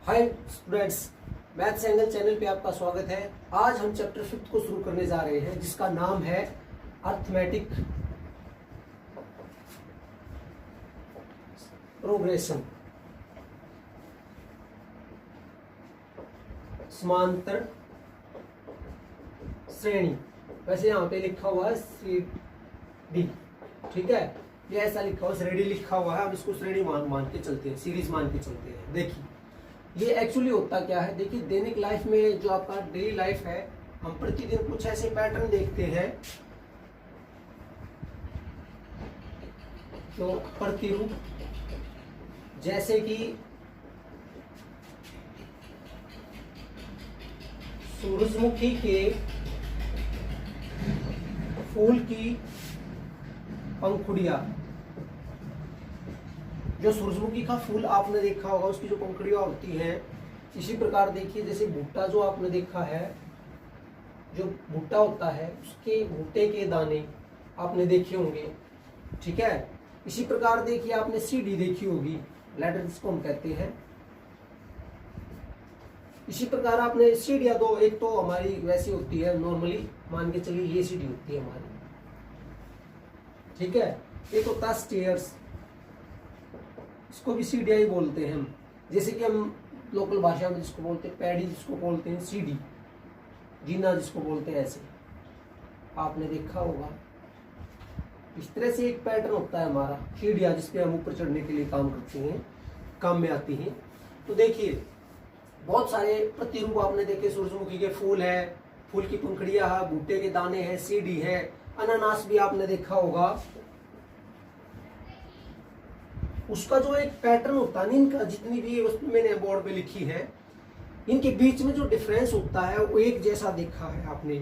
Hi students, maths angle channel पे आपका स्वागत है। आज हम चैप्टर 5 को शुरू करने जा रहे हैं जिसका नाम है अर्थमेटिक प्रोग्रेशन, समांतर श्रेणी। वैसे यहाँ पे लिखा हुआ है CD, ठीक है, ये ऐसा लिखा हुआ श्रेणी लिखा हुआ है। हम इसको श्रेणी मान के चलते हैं, सीरीज मान के चलते हैं। देखिए ये एक्चुअली होता क्या है। देखिए दैनिक लाइफ में जो आपका डेली लाइफ है, हम प्रतिदिन कुछ ऐसे पैटर्न देखते हैं जो प्रतिरूप, जैसे कि सूरजमुखी के फूल की पंखुड़ियां। जो सूरजमुखी का फूल आपने देखा होगा, उसकी जो पंखुड़ियां होती हैं, इसी प्रकार देखिए जैसे भुट्टा जो आपने देखा है, जो भुट्टा होता है उसके भुट्टे के दाने आपने देखे होंगे, ठीक है। इसी प्रकार देखिए आपने सीढ़ी देखी होगी, लैडर जिसको हम कहते हैं। इसी प्रकार आपने सीढ़ियां दो, एक तो हमारी वैसी होती है नॉर्मली, मान के चलिए ये सीढ़ी होती है हमारी, ठीक है। एक होता है स्टेयर्स, इसको भी सीढ़ियां ही बोलते हैं हम। जैसे कि हम लोकल भाषा में जिसको बोलते हैं पैडी, जिसको बोलते हैं सीढ़ी, जीना जिसको बोलते हैं, ऐसे आपने देखा होगा। इस तरह से एक पैटर्न होता है हमारा सीढ़ियां, जिसपे हम ऊपर चढ़ने के लिए काम करते हैं, काम में आती हैं। तो देखिए बहुत सारे प्रतिरूप आपने देखे, सूरजमुखी के फूल है, फूल की पंखुड़ियां है, भुट्टे के दाने हैं, सीढ़ी है, अनानास भी आपने देखा होगा। उसका जो एक पैटर्न होता है, इनका जितनी भी वस्तु मैंने बोर्ड पे लिखी है, इनके बीच में जो डिफरेंस होता है वो एक जैसा देखा है आपने।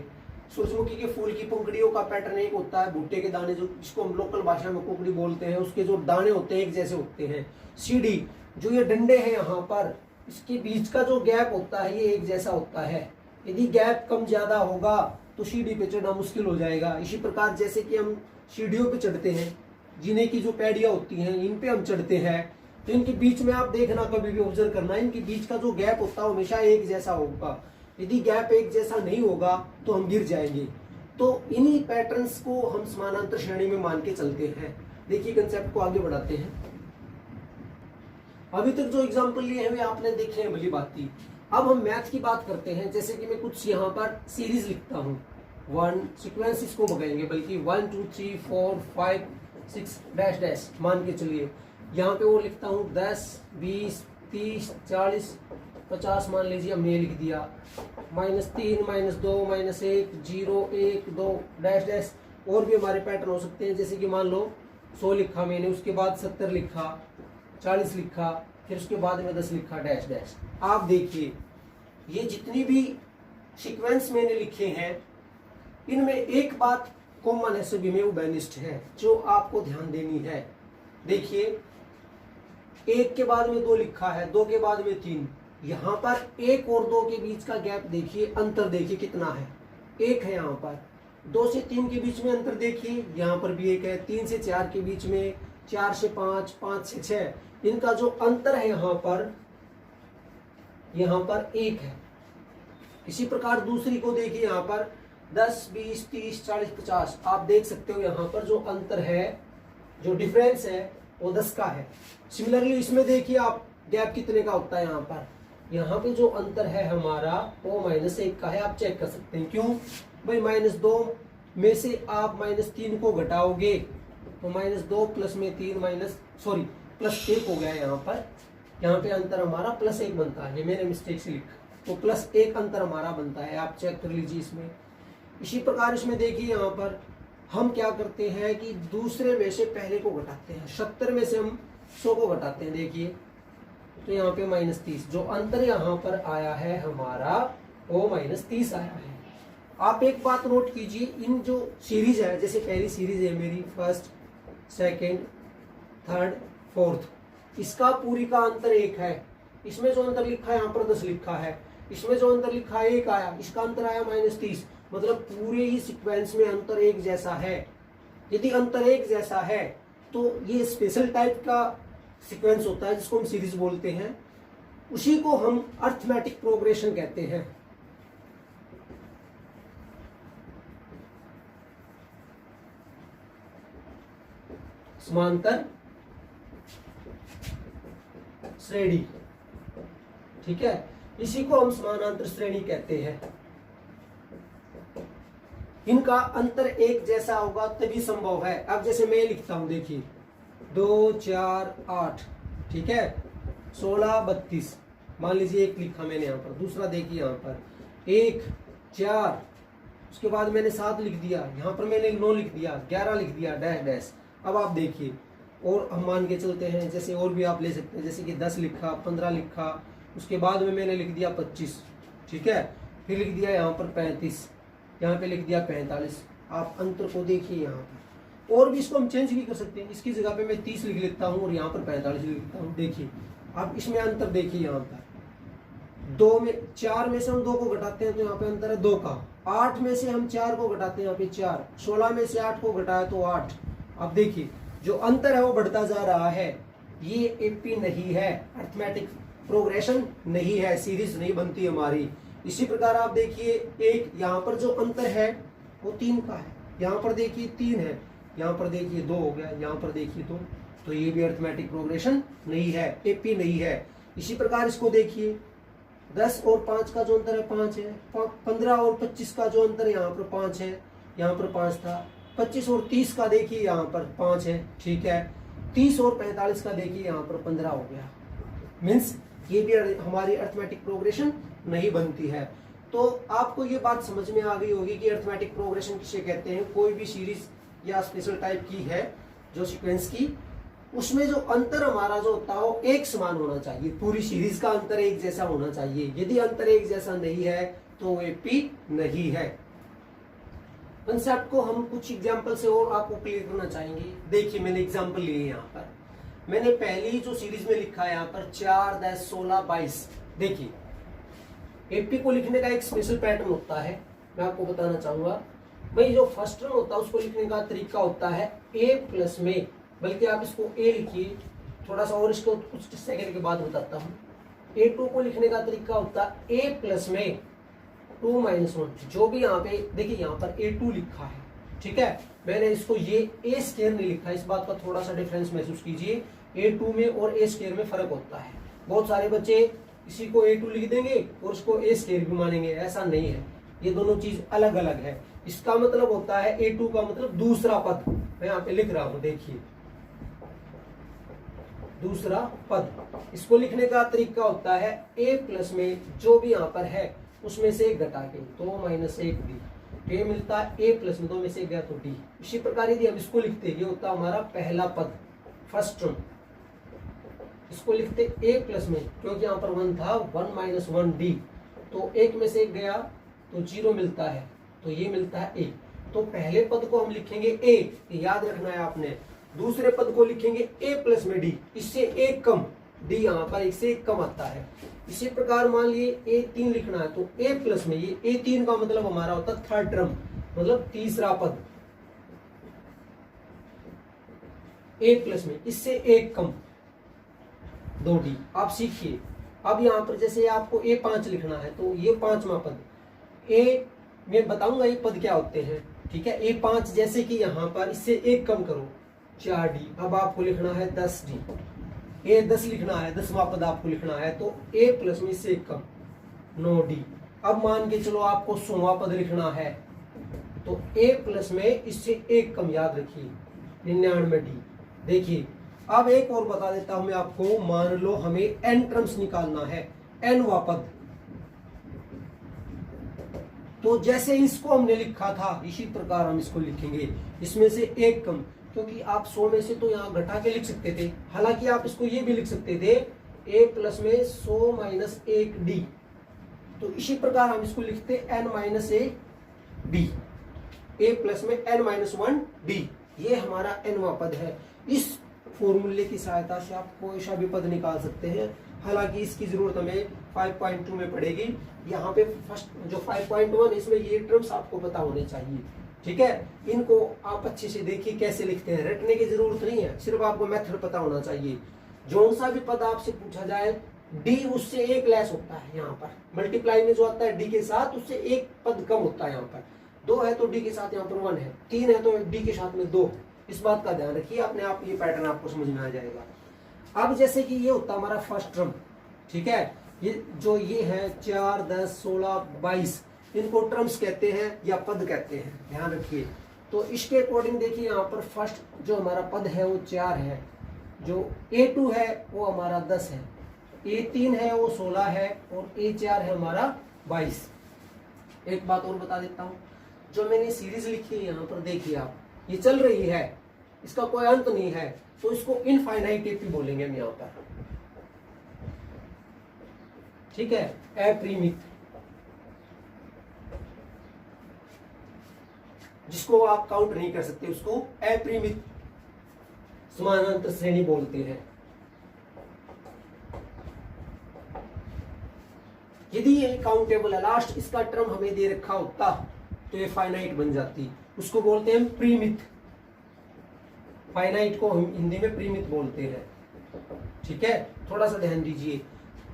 सूरजमुखी के फूल की पंखुड़ियों का पैटर्न एक होता है, भुट्टे के दाने जो जिसको हम लोकल भाषा में कुकड़ी बोलते हैं, उसके जो दाने होते हैं एक जैसे होते हैं। सीढ़ी, जो ये डंडे हैं यहाँ पर, इसके बीच का जो गैप होता है ये एक जैसा होता है। यदि गैप कम ज्यादा होगा तो सीढ़ी पे चढ़ना मुश्किल हो जाएगा। इसी प्रकार जैसे कि हम सीढ़ियों पे चढ़ते हैं, जीने की जो पैड़ियां होती हैं इन पे हम चढ़ते हैं, तो इनके बीच में आप देखना, कभी भी ऑब्जर्व करना, इनके बीच का जो गैप होता है हमेशा एक जैसा होगा। यदि गैप एक जैसा नहीं होगा तो हम गिर जाएंगे। तो इन्हीं पैटर्न्स को हम समानांतर श्रेणी में मान के चलते हैं। देखिए कंसेप्ट को आगे बढ़ाते हैं। अभी तक जो एग्जाम्पल लिए हैं वे आपने देखे हैं, भली बात थी। अब हम मैथ की बात करते हैं। जैसे कि मैं कुछ यहाँ पर सीरीज लिखता हूँ, 1 सीक्वेंस इसको भगाएंगे, बल्कि 1 2 3 4 5 6 डैश डैश मान के चलिए। यहाँ पे वो लिखता हूँ 10 20 30 40 50 मान लीजिए, हमने लिख दिया। -3 -2 -1 0 1 2 डैश डैश। और भी हमारे पैटर्न हो सकते हैं, जैसे कि मान लो 100 लिखा मैंने, उसके बाद 70 लिखा, 40 लिखा, फिर उसके बाद में 10 लिखा, डैश डैश। आप देखिए ये जितनी भी सीक्वेंस मैंने लिखे हैं, इनमें एक बात कॉमन है, सभी में उभयनिष्ठ है, जो आपको ध्यान देनी है। देखिए 1 के बाद में 2 लिखा है, 2 के बाद में 3। यहाँ पर 1 और 2 के बीच का गैप देखिए, अंतर देखिए कितना है, 1 है। यहाँ पर 2 से 3 के बीच में अंतर देखिए, यहाँ पर भी 1 है। 3 से 4 के बीच में, 4 से 5, 5 से 6, इनका जो अंतर है यहाँ पर 1 है। इसी प्रकार दूसरी को देखिए, यहाँ पर 10 20 30 40 50, आप देख सकते हो यहाँ पर जो अंतर है, जो डिफरेंस है वो 10 का है। सिमिलरली इसमें देखिए आप गैप कितने का होता है, यहाँ पे जो अंतर है हमारा वो -1 का है। आप चेक कर सकते हैं, क्यों भाई, -2 में से आप -3 को घटाओगे तो -2 प्लस में 3 +1 हो गया। यहाँ पे अंतर हमारा +1 बनता है, ये मैंने मिस्टेक से लिखा, तो +1 अंतर हमारा बनता है, आप चेक कर लीजिए इसमें। इसी प्रकार इसमें देखिए यहाँ पर हम क्या करते हैं कि दूसरे में से पहले को घटाते हैं, 70 में से हम 100 को घटाते हैं। देखिए तो यहाँ पे -30, जो अंतर यहाँ पर आया है हमारा वो -30 आया है। आप एक बात नोट कीजिए, इन जो सीरीज है, जैसे पहली सीरीज है मेरी, 1st 2nd 3rd 4th, इसका पूरी का अंतर 1 है। इसमें जो अंतर लिखा है यहाँ पर 10 लिखा है, इसमें जो अंतर लिखा है 1 आया, इसका अंतर आया -30, मतलब पूरे ही सीक्वेंस में अंतर एक जैसा है। यदि अंतर एक जैसा है तो ये स्पेशल टाइप का सीक्वेंस होता है जिसको हम सीरीज बोलते हैं। उसी को हम अर्थमेटिक प्रोग्रेशन कहते हैं। समांतर श्रेणी, ठीक है, इसी को हम समानांतर श्रेणी कहते हैं। इनका अंतर एक जैसा होगा तभी संभव है। अब जैसे मैं लिखता हूं, देखिए 2 4 8, ठीक है, 16 32, मान लीजिए एक लिखा मैंने यहाँ पर। दूसरा देखिए यहाँ पर 1 4, उसके बाद मैंने 7 लिख दिया, यहाँ पर मैंने 9 लिख दिया, 11 लिख दिया, डैश डैश। अब आप देखिए, और हम मान के चलते हैं, जैसे और भी आप ले सकते हैं, जैसे कि 10 लिखा, 15 लिखा, उसके बाद में मैंने लिख दिया 25, ठीक है, फिर लिख दिया यहाँ पर 35, यहाँ पे लिख दिया 45। आप अंतर को देखिए यहाँ पर। और भी इसको हम चेंज भी कर सकते हैं, इसकी जगह पे मैं 30 लिख लेता हूँ और यहाँ पर 45 लिख लेता हूँ। देखिए अब इसमें अंतर देखिए, यहाँ पर 4 में से हम 2 को घटाते हैं तो यहाँ पे अंतर है 2 का। 8 में से हम 4 को घटाते हैं, यहाँ पे 4। 16 में से 8 को घटाया तो 8। अब देखिए जो अंतर है वो बढ़ता जा रहा है। ये एपी नहीं है, अर्थमेटिक प्रोग्रेशन नहीं है, सीरीज नहीं बनती हमारी। इसी प्रकार आप देखिए, एक यहाँ पर जो अंतर है वो 3 का है, यहाँ पर देखिए 3 है, यहाँ पर देखिए 2 हो गया, यहाँ पर देखिए 2, तो ये भी अर्थमेटिक प्रोग्रेशन नहीं है, एपी नहीं है। इसी प्रकार इसको देखिए, 10 और 5 का जो अंतर है 5 है, 15 और 25 का जो अंतर है यहाँ पर 5 है, यहाँ पर 5 था। 25 और 30 का देखिए यहाँ पर 5 है, ठीक है। 30 और 45 का देखिए यहाँ पर 15 हो गया। मीन्स ये भी हमारी अर्थमेटिक प्रोग्रेशन नहीं बनती है। तो आपको ये बात समझ में आ गई होगी कि अर्थमेटिक प्रोग्रेशन किसे कहते हैं। कोई भी सीरीज या स्पेशल टाइप की है जो सीक्वेंस की, उसमें जो अंतर हमारा जो होता है वो एक समान होना चाहिए, पूरी सीरीज का अंतर एक जैसा होना चाहिए। यदि अंतर एक जैसा नहीं है तो वो एपी नहीं है। कंसेप्ट को हम कुछ एग्जांपल से और आपको क्लियर करना चाहेंगे। देखिए मैंने एग्जांपल लिए यहाँ पर, मैंने पहली जो सीरीज में लिखा है यहाँ पर 4 10 16 22। देखिए एपी को लिखने का एक स्पेशल पैटर्न होता है, मैं आपको बताना चाहूंगा। भाई जो फर्स्ट टर्म होता है उसको लिखने का तरीका होता है ए प्लस में, बल्कि आप इसको ए लिखिए, थोड़ा सा और इसको कुछ सेकंड के बाद बताता हूँ। A2 को लिखने का तरीका होता है ए प्लस में 2 - 1। जो भी यहाँ पे देखिए, यहाँ पर A2 लिखा है, ठीक है, मैंने इसको ये ए स्क्वायर नहीं लिखा। इस बात का थोड़ा सा डिफरेंस महसूस कीजिए, A2 में और ए स्क्वायर में फर्क होता है। बहुत सारे बच्चे इसी को A2 लिख देंगे और उसको ए स्क्वायर भी मानेंगे, ऐसा नहीं है, ये दोनों चीज अलग अलग है। इसका मतलब होता है A2 का मतलब दूसरा पद, मैं यहाँ पे लिख रहा हूं, देखिए दूसरा पद। इसको लिखने का तरीका होता है ए प्लस में जो भी यहाँ पर है उसमें से एक घटा के 2 - 1 डी, ये मिलता है ए प्लस में 2 में से 1 गया तो डी। इसी प्रकार यदि हम इसको लिखते, ये होता हमारा पहला पद, फर्स्ट टर्म। इसको लिखते ए प्लस में, क्योंकि यहाँ पर 1 था, 1 - 1 डी, तो 1 में से 1 गया तो 0 मिलता है, तो ये मिलता है ए। तो पहले पद को हम लिखेंगे ए, याद रखना है आपने। दूसरे पद को लिखेंगे ए प्लस में डी, इससे एक कम, डी यहाँ पर 1 से 1 कम आता है। इसी प्रकार मान लिए A3 लिखना है तो ए प्लस में, ये A3 का मतलब हमारा होता है थर्ड टर्म, मतलब तीसरा पद, ए प्लस में, इससे 1 कम 2D। आप सीखिए। अब यहाँ पर जैसे आपको A5 लिखना है तो ये 5वां पद, ए मैं बताऊंगा ये पद क्या होते हैं, ठीक है। A5 जैसे कि यहाँ पर इससे 1 कम करो 4D। अब आपको लिखना है 10D, A10 लिखना है, 10वां पद आपको लिखना है तो ए प्लस में इससे 1 कम 9D। अब मान के चलो आपको 100वां पद लिखना है तो ए प्लस में इससे 1 कम, याद रखिए 99D। देखिए अब एक और बता देता हूं मैं आपको, मान लो हमें n टर्म्स निकालना है, nवां पद, तो जैसे इसको हमने लिखा था इसी प्रकार हम इसको लिखेंगे, इसमें से 1 कम, क्योंकि आप 100 में से तो यहाँ घटा के लिख सकते थे, हालांकि आप इसको ये भी लिख सकते थे a प्लस में 100 - 1D, तो इसी प्रकार हम इसको लिखते n - 1D, a प्लस में n - 1D, ये हमारा nवां पद है। इस फॉर्मूले की सहायता से आप कोई सा भी पद निकाल सकते हैं, हालांकि इसकी जरूरत हमें 5.2 में पड़ेगी। यहाँ पे फर्स्ट जो 5.1 इसमें ये टर्म्स आपको पता होने चाहिए, ठीक है। इनको आप अच्छे से देखिए कैसे लिखते हैं, रटने की जरूरत नहीं है, सिर्फ आपको मेथड पता होना चाहिए। जो सा भी पद आपसे पूछा जाए डी उससे एक लेस होता है यहाँ पर, मल्टीप्लाई में जो आता है डी के साथ उससे एक पद कम होता है। यहाँ पर 2 है तो डी के साथ यहाँ पर 1 है, 3 है तो डी के साथ में 2। इस बात का ध्यान रखिए, अपने आप ये पैटर्न आपको समझ में आ जाएगा। अब जैसे कि ये होता है हमारा फर्स्ट टर्म, ठीक है, ये है 4, 10, 16, 22, इनको टर्म्स कहते हैं या पद कहते हैं, ध्यान रखिए। तो इसके अकॉर्डिंग देखिए यहाँ पर फर्स्ट जो हमारा पद है वो 4 है, जो A2 है वो हमारा 10 है, A3 है वो 16 है और A4 है हमारा 22। एक बात और बता देता हूँ, जो मैंने सीरीज लिखी है यहाँ पर देखिए आप, ये चल रही है, इसका कोई अंत नहीं है, तो इसको इनफाइनाइट एपी बोलेंगे हम यहाँ पर, ठीक है, अपरिमित, जिसको आप काउंट नहीं कर सकते उसको अपरिमित समानांतर श्रेणी बोलते हैं। यदि ये काउंटेबल है, लास्ट इसका टर्म हमें दे रखा होता तो ये फाइनाइट बन जाती, उसको बोलते हैं प्रीमित। फाइनाइट को हम हिंदी में प्रीमित बोलते हैं, ठीक है, थोड़ा सा ध्यान दीजिए।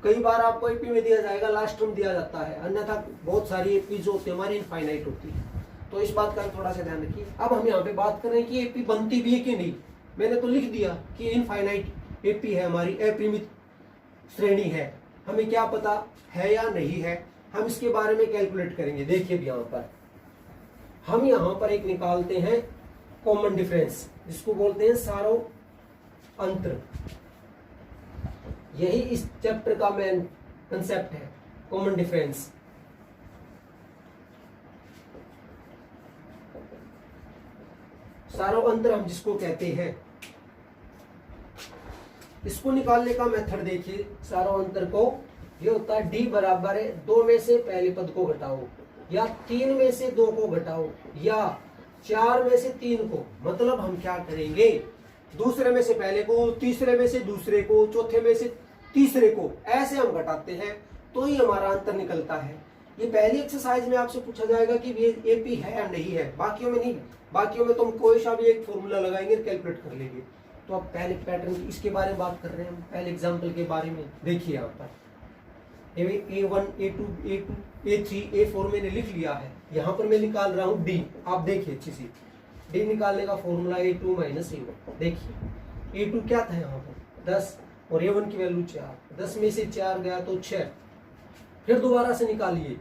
कई बार आपको एपी में दिया जाएगा लास्ट टर्म दिया जाता है, अन्यथा बहुत सारी एपी जो होती है हमारी इनफाइनाइट होती है, तो इस बात का थोड़ा सा ध्यान रखिए। अब हम यहाँ पे बात कर रहे हैं कि एपी बनती भी है कि नहीं। मैंने तो लिख दिया कि इनफाइनाइट एपी है, हमारी अपरिमित श्रेणी है, हमें क्या पता है या नहीं है, हम इसके बारे में कैलकुलेट करेंगे। देखिए यहाँ पर हम यहाँ पर एक निकालते हैं कॉमन डिफरेंस, जिसको बोलते हैं सारो अंतर। यही इस चैप्टर का मेन कंसेप्ट है, कॉमन डिफरेंस। सारो अंतर हम जिसको कहते हैं, इसको निकालने का मेथड देखिए। सारो अंतर को ये होता है डी बराबर है 2 में से पहले पद को घटाओ, या 3 में से 2 को घटाओ, या 4 में से 3 को। मतलब हम क्या करेंगे, दूसरे में से पहले को, तीसरे में से दूसरे को, चौथे में से तीसरे को, ऐसे हम घटाते हैं तो ही हमारा अंतर निकलता है। ये पहली एक्सरसाइज में आपसे पूछा जाएगा कि ये एपी है या नहीं है, बाकियों में नहीं। बाकियों में तुम कोई सा भी एक फॉर्मूला लगाएंगे, कैलकुलेट कर लेंगे। तो अब पहले पैटर्न इसके बारे में बात कर रहे हैं हम, पहले एग्जाम्पल के बारे में। देखिए यहाँ पर A1, A2, A3, A4 मैंने लिख लिया है। यहाँ पर मैं निकाल रहा हूँ डी, आप देखिए अच्छी सी। डी निकालने का फॉर्मूला A2 माइनस A1। देखिए A2 क्या था यहाँ पर 10 और A1 की वैल्यू 4, 10 में से 4 गया तो 6। फिर दोबारा से निकालिए,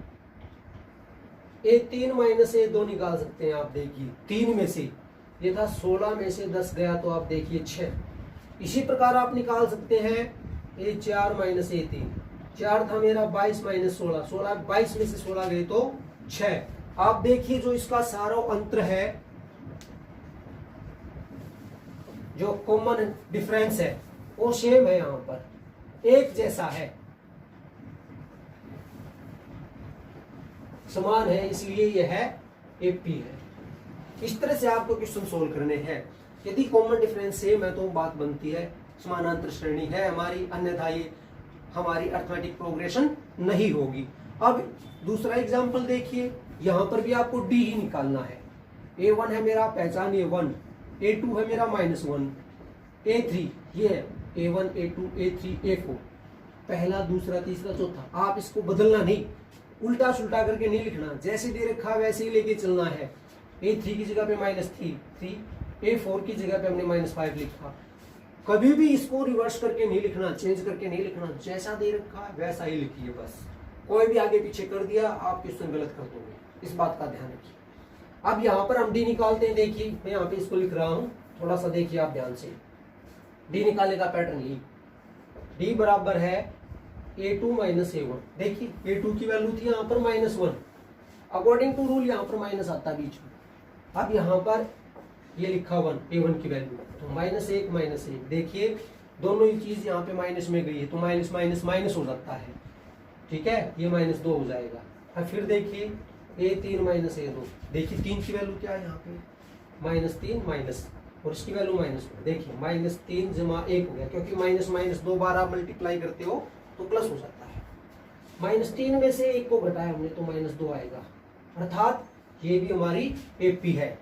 A3 माइनस A2 निकाल सकते हैं आप। देखिए 3 में से ये था 16 में से 10 गया तो आप देखिए 6। इसी प्रकार आप निकाल सकते हैं A4 माइनस A3, 4 था मेरा 22 माइनस 16, 22 में से 16 गए तो 6। आप देखिए जो इसका सारा अंतर है, जो कॉमन डिफरेंस है वो सेम है, यहाँ पर एक जैसा है, समान है, इसलिए यह है एपी है। इस तरह से आपको क्वेश्चन सोल्व करने हैं। यदि कॉमन डिफरेंस सेम है तो बात बनती है समानांतर श्रेणी है हमारी, अन्यथा ये हमारी अर्थमेटिक प्रोग्रेशन नहीं होगी। अब दूसरा एग्जांपल देखिए, यहाँ पर भी आपको डी ही निकालना है। A1 है मेरा, पहचानिए 1, A2 है मेरा -1, A3 ये है A1, A2, A3, A4, पहला, दूसरा, तीसरा, चौथा। आप इसको बदलना नहीं, उल्टा सुल्टा करके नहीं लिखना, जैसे दे रखा वैसे ही लेके चलना है। A3 की जगह पे -3, A4 की जगह पे हमने -5 लिखा। कभी भी इसको रिवर्स करके नहीं लिखना, चेंज करके नहीं लिखना, जैसा दे रखा है वैसा ही लिखिए बस। कोई भी आगे पीछे कर दिया आप क्वेश्चन गलत कर दोगे, इस बात का ध्यान रखिए। अब यहाँ पर हम डी निकालते हैं। देखिए मैं यहाँ पे इसको लिख रहा हूँ, थोड़ा सा देखिए आप ध्यान से। डी निकालने का पैटर्न यही, डी बराबर है A2 माइनस A1। देखिए A2 की वैल्यू थी यहाँ पर -1, अकॉर्डिंग टू रूल यहाँ पर माइनस आता बीच में। अब यहाँ पर ये लिखा 1, A1 की वैल्यू, तो -1 -1। देखिए दोनों ही चीज यहाँ पे माइनस में गई है तो माइनस माइनस माइनस हो जाता है, ठीक है, ये -2 हो जाएगा। अब फिर देखिए A3 माइनस A2, देखिए 3 की वैल्यू क्या है यहाँ पे, -3 माइनस, और इसकी वैल्यू -1। देखिए -3 जमा 1 हो गया, क्योंकि माइनस माइनस 2 बार आप मल्टीप्लाई करते हो तो प्लस हो जाता है। -3 में से 1 को घटाया हमने तो -2 आएगा, अर्थात ये भी हमारी एपी है।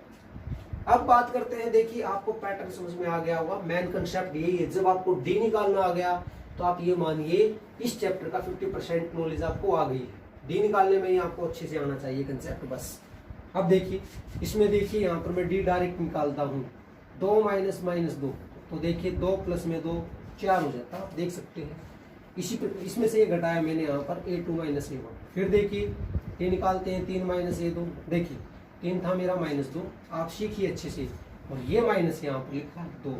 अब बात करते हैं, देखिए आपको पैटर्न समझ में आ गया होगा, मेन कंसेप्ट यही है। जब आपको डी निकालना आ गया, तो आप ये मानिए इस चैप्टर का 50% नॉलेज आपको आ गई है। डी निकालने में ही आपको अच्छे से आना चाहिए कंसेप्ट बस। अब देखिए इसमें, देखिए यहाँ पर मैं डी डायरेक्ट निकालता हूँ, 2 माइनस माइनस 2, तो देखिए 2 प्लस में 2 4 हो जाता है, आप देख सकते हैं। इसी पर इसमें से ये घटाया मैंने यहाँ पर a2 माइनस a1। फिर देखिए ये निकालते हैं 3 माइनस a2, देखिए 3 था मेरा माइनस 2, आप सीखिए अच्छे से। और ये माइनस यहाँ पर लिखा 2,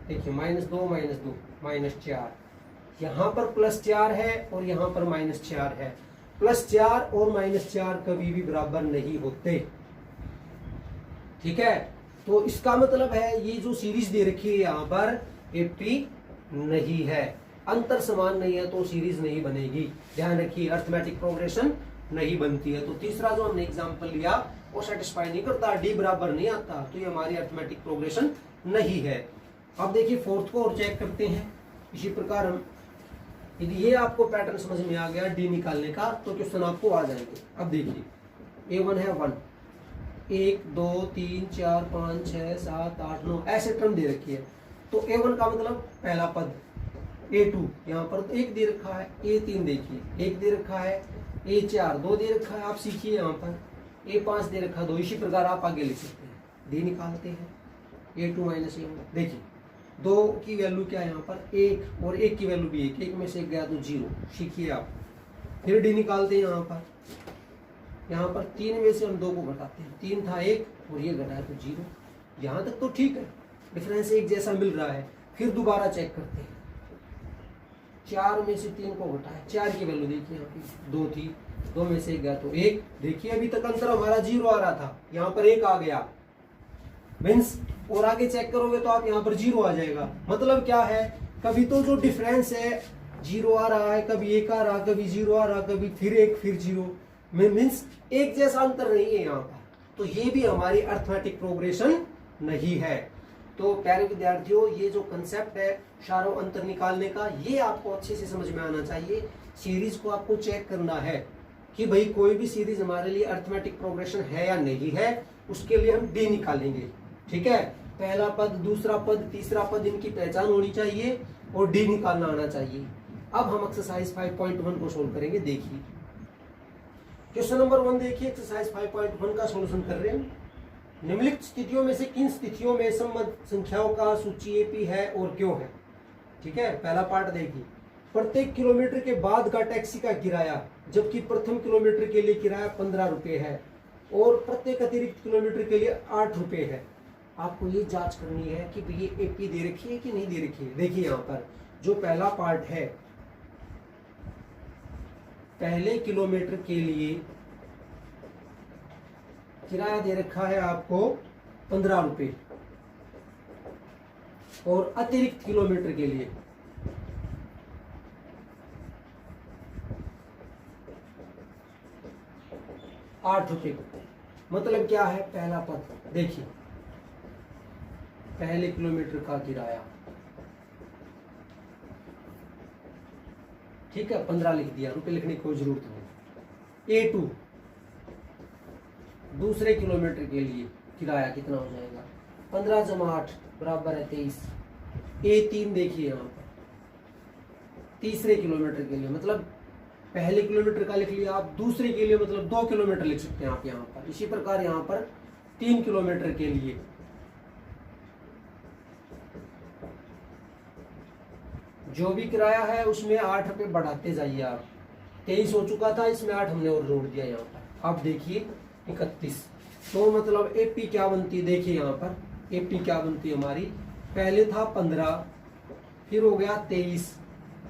देखिए -2 माइनस 2 -4, यहाँ पर +4 है और यहाँ पर -4 है। +4 और -4 कभी भी बराबर नहीं होते, ठीक है। तो इसका मतलब है ये जो सीरीज दे रखी है यहाँ पर एपी नहीं है, अंतर समान नहीं है तो सीरीज नहीं बनेगी। ध्यान रखिए, अर्थमेटिक प्रोग्रेशन नहीं बनती है। तो तीसरा जो हमने एग्जांपल लिया वो सेटिस्फाई नहीं करता, डी बराबर नहीं आता, तो ये हमारी अर्थमेटिक प्रोग्रेशन नहीं है। अब देखिए फोर्थ को और चेक करते हैं। इसी प्रकार हम, यदि ये आपको पैटर्न समझ में आ गया डी निकालने का, तो क्वेश्चन आपको आ जाएंगे। अब देखिए A1 है 1, 1 2 3 4 5 6 7 8 9 ऐसे टर्म दे रखी है। तो A1 का मतलब पहला पद, A2 यहाँ पर तो 1 दे रखा है, A3 देखिए 1 दे रखा है, A4 2 दे रखा है, आप सीखिए यहाँ पर A5 दे रखा 2। इसी प्रकार आप आगे लिख सकते हैं। डी निकालते हैं A2 माइनस A1, देखिए 2 की वैल्यू क्या है यहाँ पर 1 और 1 की वैल्यू भी 1, 1 में से 1 गया तो 0, सीखिए आप। फिर डी निकालते हैं यहाँ पर 3 में से हम 2 को घटाते हैं, 3 था 1 और ये घटाया तो 0। यहाँ तक तो ठीक है, डिफरेंस एक जैसा मिल रहा है। फिर दोबारा चेक करते हैं, 4 में से 3 को घटाया, 4 की वैल्यू देखिए यहाँ पे 2 थी, 2 में से 1 गया तो 1। देखिए अभी तक अंतर हमारा 0 आ रहा था, यहाँ पर 1 आ गया, मीन्स और आगे चेक करोगे तो आप यहाँ पर 0 आ जाएगा। मतलब क्या है, कभी तो जो डिफरेंस है 0 आ रहा है, कभी 1 आ रहा, कभी 0 आ रहा, कभी फिर 1 फिर 0, मीन्स एक जैसा अंतर नहीं है यहाँ पर। तो ये भी हमारी अर्थमेटिक प्रोग्रेशन नहीं है। तो प्यारे विद्यार्थियों, ये जो कंसेप्ट है शारो अंतर निकालने का, ये आपको अच्छे से समझ में आना चाहिए। सीरीज को आपको चेक करना है कि भाई कोई भी सीरीज हमारे लिए अर्थमेटिक प्रोग्रेशन है या नहीं है, उसके लिए हम डी निकालेंगे, ठीक है। पहला पद, दूसरा पद, तीसरा पद, इनकी पहचान होनी चाहिए और डी निकालना आना चाहिए। अब हम एक्सरसाइज 5.1 को सोल्व करेंगे। देखिए क्वेश्चन नंबर 1 देखिए, एक्सरसाइज 5.1 का सोल्यूशन कर रहे हैं। निम्नलिखित स्थितियों में से किन स्थितियों में सम्बद्ध संख्याओं का सूची एपी है और क्यों है, ठीक है। पहला पार्ट देखिए, प्रत्येक किलोमीटर के बाद का टैक्सी का किराया, जबकि प्रथम किलोमीटर के लिए किराया 15 रुपए है और प्रत्येक अतिरिक्त किलोमीटर के लिए 8 रुपए है। आपको ये जांच करनी है कि ये एपी दे रखी है कि नहीं दे रखी है। देखिए यहाँ पर जो पहला पार्ट है, पहले किलोमीटर के लिए किराया दे रखा है आपको 15 रुपए और अतिरिक्त किलोमीटर के लिए 8 रुपए। मतलब क्या है, पहला पद देखिए, पहले किलोमीटर का किराया, ठीक है, 15 लिख दिया, रुपए लिखने की कोई जरूरत नहीं। A2 दूसरे किलोमीटर के लिए किराया कितना हो जाएगा, 15 जमा 8 बराबर है 23। A3 देखिए यहाँ पर तीसरे किलोमीटर के लिए, मतलब पहले किलोमीटर का लिख लिया आप, दूसरे के लिए मतलब 2 किलोमीटर लिख सकते हैं आप यहाँ पर। इसी प्रकार यहाँ पर 3 किलोमीटर के लिए जो भी किराया है उसमें 8 रुपए बढ़ाते जाइए आप। 23 हो चुका था, इसमें 8 हमने और जोड़ दिया यहाँ पर। अब देखिए 31, तो मतलब एपी क्या बनती है, देखिए यहाँ पर एपी क्या बनती है हमारी, पहले था 15, फिर हो गया 23,